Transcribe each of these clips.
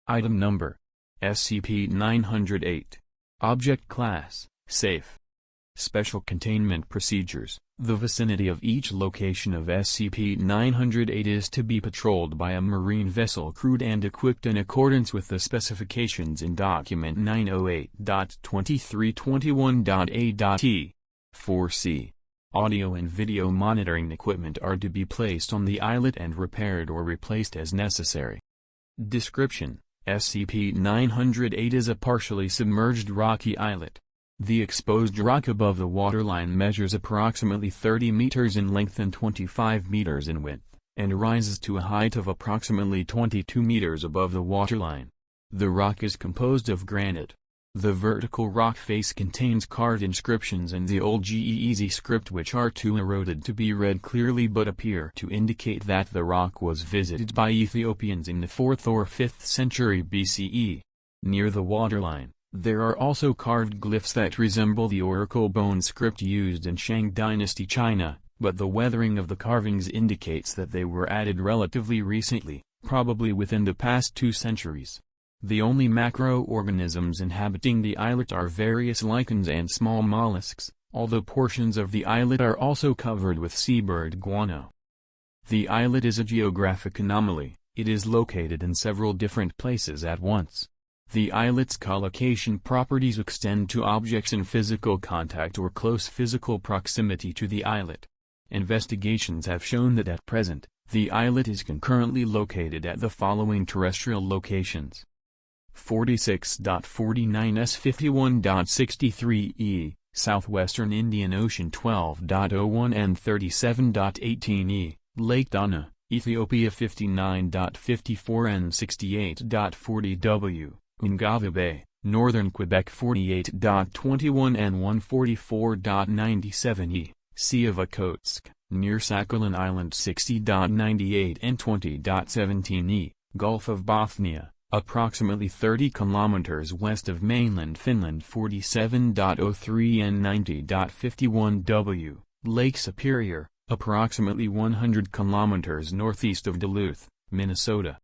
Item Number: SCP-908. Object Class: Safe. Special Containment Procedures: the vicinity of each location of SCP-908 is to be patrolled by a marine vessel crewed and equipped in accordance with the specifications in Document 908.2321.A.T. 4C. Audio and video monitoring equipment are to be placed on the islet and repaired or replaced as necessary. Description: SCP-908 is a partially submerged rocky islet. The exposed rock above the waterline measures approximately 30 meters in length and 25 meters in width, and rises to a height of approximately 22 meters above the waterline. The rock is composed of granite. The vertical rock face contains carved inscriptions in the Old Ge'ez script which are too eroded to be read clearly but appear to indicate that the rock was visited by Ethiopians in the 4th or 5th century BCE. Near the waterline, there are also carved glyphs that resemble the oracle bone script used in Shang Dynasty China, but the weathering of the carvings indicates that they were added relatively recently, probably within the past 2 centuries. The only macroorganisms inhabiting the islet are various lichens and small mollusks, although portions of the islet are also covered with seabird guano. The islet is a geographic anomaly. It is located in several different places at once. The islet's collocation properties extend to objects in physical contact or close physical proximity to the islet. Investigations have shown that at present, the islet is concurrently located at the following terrestrial locations: 46.49s51.63e, Southwestern Indian Ocean 12.01 and 37.18e, Lake Dana, Ethiopia 59.54 and 68.40w, Ungava Bay, Northern Quebec 48.21 and 144.97e, Sea of Okhotsk, near Sakhalin Island 60.98 and 20.17e, Gulf of Bothnia, approximately 30 kilometers west of mainland Finland 47.03 and 90.51w, Lake Superior, approximately 100 kilometers northeast of Duluth, Minnesota.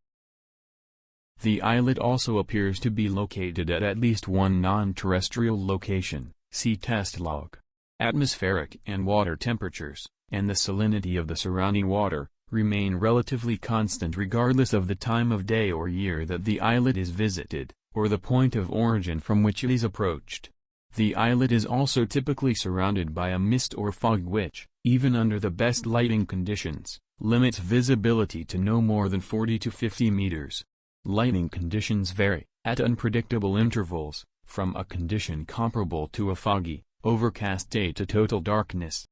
The islet also appears to be located at least one non-terrestrial location. See test log. Atmospheric and water temperatures, and the salinity of the surrounding water, remain relatively constant regardless of the time of day or year that the islet is visited, or the point of origin from which it is approached. The islet is also typically surrounded by a mist or fog which, even under the best lighting conditions, limits visibility to no more than 40 to 50 meters. Lighting conditions vary, at unpredictable intervals, from a condition comparable to a foggy, overcast day to total darkness.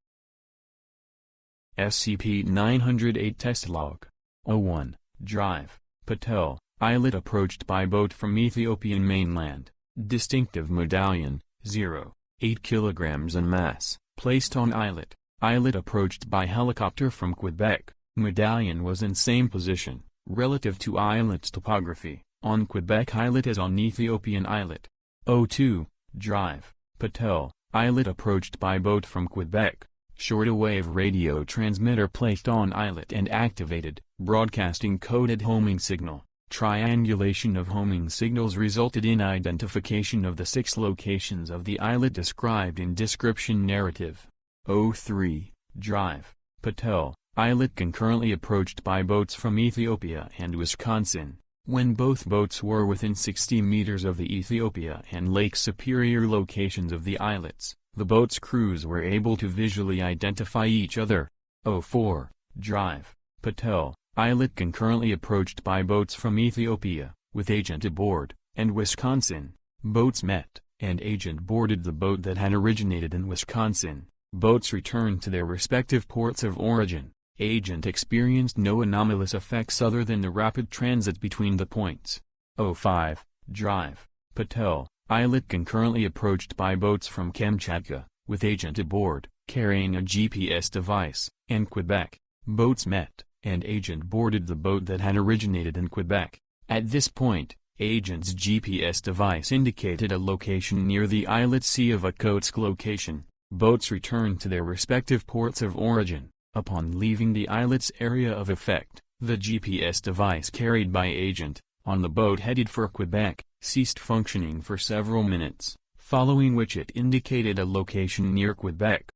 SCP-908 Test Log. 01. Drive, Patel, Islet approached by boat from Ethiopian mainland. Distinctive medallion, 0, 8 kilograms in mass, placed on islet. Islet approached by helicopter from Quebec. Medallion was in same position, relative to islet's topography, on Quebec Islet as on Ethiopian Islet. 02. Drive, Patel, Islet approached by boat from Quebec. Shortwave radio transmitter placed on islet and activated, broadcasting coded homing signal. Triangulation of homing signals resulted in identification of the 6 locations of the islet described in description narrative. 03. Drive, Patel, Islet concurrently approached by boats from Ethiopia and Wisconsin. When both boats were within 60 meters of the Ethiopia and Lake Superior locations of the islets, the boats' crews were able to visually identify each other. 04. Drive, Patel, Islet concurrently approached by boats from Ethiopia, with agent aboard, and Wisconsin. Boats met, and agent boarded the boat that had originated in Wisconsin. Boats returned to their respective ports of origin. Agent experienced no anomalous effects other than the rapid transit between the points. 05. Drive, Patel, Islet concurrently approached by boats from Kamchatka, with agent aboard, carrying a GPS device, and Quebec. Boats met, and agent boarded the boat that had originated in Quebec. At this point, agent's GPS device indicated a location near the islet Sea of Okhotsk location. Boats returned to their respective ports of origin. Upon leaving the islet's area of effect, the GPS device carried by agent, on the boat headed for Quebec, ceased functioning for several minutes, following which it indicated a location near Quebec.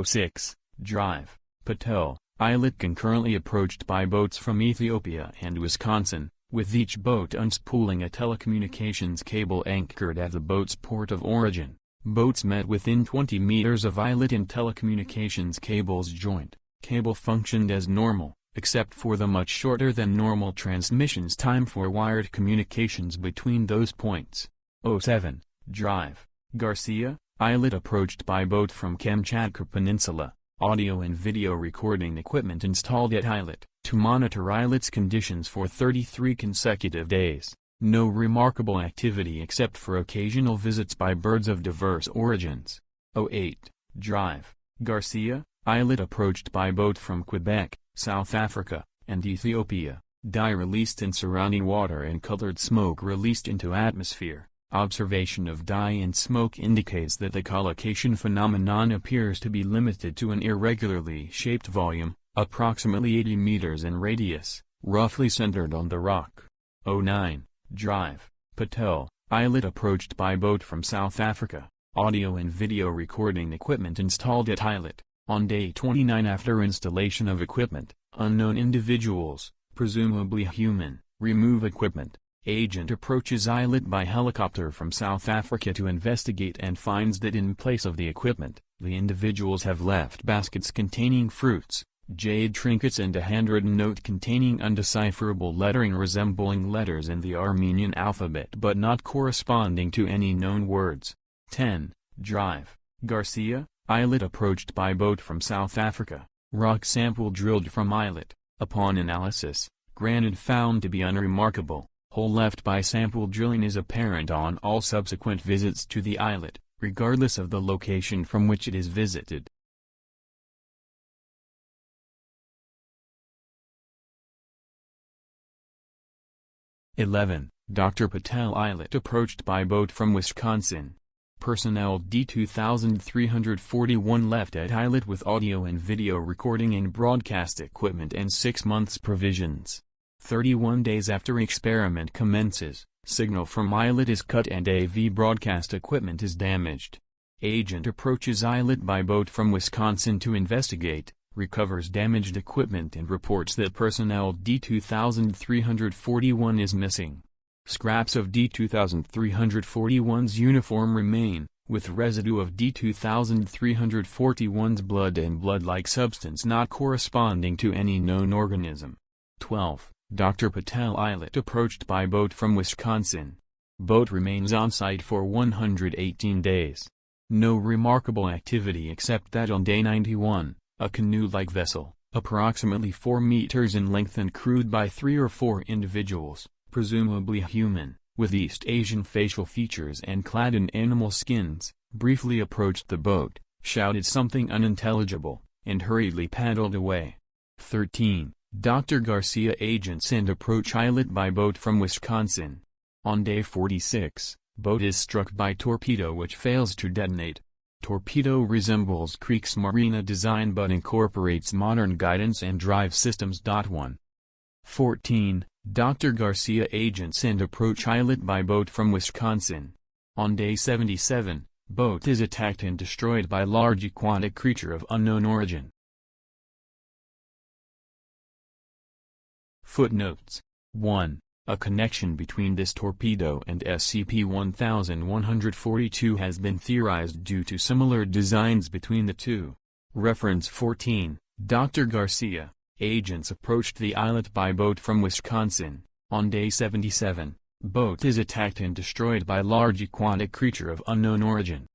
06. Drive, Patel, Islet concurrently approached by boats from Ethiopia and Wisconsin, with each boat unspooling a telecommunications cable anchored at the boat's port of origin. Boats met within 20 meters of Islet and telecommunications cables joined. Cable functioned as normal, except for the much shorter than normal transmissions time for wired communications between those points. 07. Drive, Garcia, Islet approached by boat from Kamchatka Peninsula, audio and video recording equipment installed at Islet, to monitor Islet's conditions for 33 consecutive days. No remarkable activity except for occasional visits by birds of diverse origins. 08. Drive, Garcia, Islet approached by boat from Quebec, South Africa, and Ethiopia. Dye released in surrounding water and colored smoke released into atmosphere. Observation of dye and smoke indicates that the collocation phenomenon appears to be limited to an irregularly shaped volume, approximately 80 meters in radius, roughly centered on the rock. 09. Drive, Patel, Islet approached by boat from South Africa. Audio and video recording equipment installed at Islet. On day 29 after installation of equipment, unknown individuals, presumably human, remove equipment. Agent approaches Islet by helicopter from South Africa to investigate and finds that in place of the equipment, the individuals have left baskets containing fruits, jade trinkets and a handwritten note containing undecipherable lettering resembling letters in the Armenian alphabet but not corresponding to any known words. 10. Drive, Garcia, Islet approached by boat from South Africa. Rock sample drilled from Islet. Upon analysis, granite found to be unremarkable. Hole left by sample drilling is apparent on all subsequent visits to the Islet, regardless of the location from which it is visited. Dr. Patel Islet approached by boat from Wisconsin. Personnel D2341 left at Islet with audio and video recording and broadcast equipment and 6 months provisions. 31 days after experiment commences, signal from Islet is cut and AV broadcast equipment is damaged. Agent approaches Islet by boat from Wisconsin to investigate, recovers damaged equipment and reports that personnel D2341 is missing. Scraps of D2341's uniform remain, with residue of D2341's blood and blood-like substance not corresponding to any known organism. 12. Dr. Patel Islet approached by boat from Wisconsin. Boat remains on site for 118 days. No remarkable activity except that on day 91, a canoe-like vessel, approximately 4 meters in length and crewed by 3 or 4 individuals, presumably human, with East Asian facial features and clad in animal skins, briefly approached the boat, shouted something unintelligible, and hurriedly paddled away. 13. Dr. Garcia agents and approach Islet by boat from Wisconsin. On day 46, boat is struck by torpedo which fails to detonate. Torpedo resembles Kriegsmarine design but incorporates modern guidance and drive systems. 1. 14. Dr. Garcia agents and approach Islet by boat from Wisconsin. On day 77, boat is attacked and destroyed by large aquatic creature of unknown origin. Footnotes. 1. A connection between this torpedo and SCP-1142 has been theorized due to similar designs between the two. Reference 14. Dr. Garcia, agents approached the Islet by boat from Wisconsin. On day 77, boat is attacked and destroyed by large aquatic creature of unknown origin.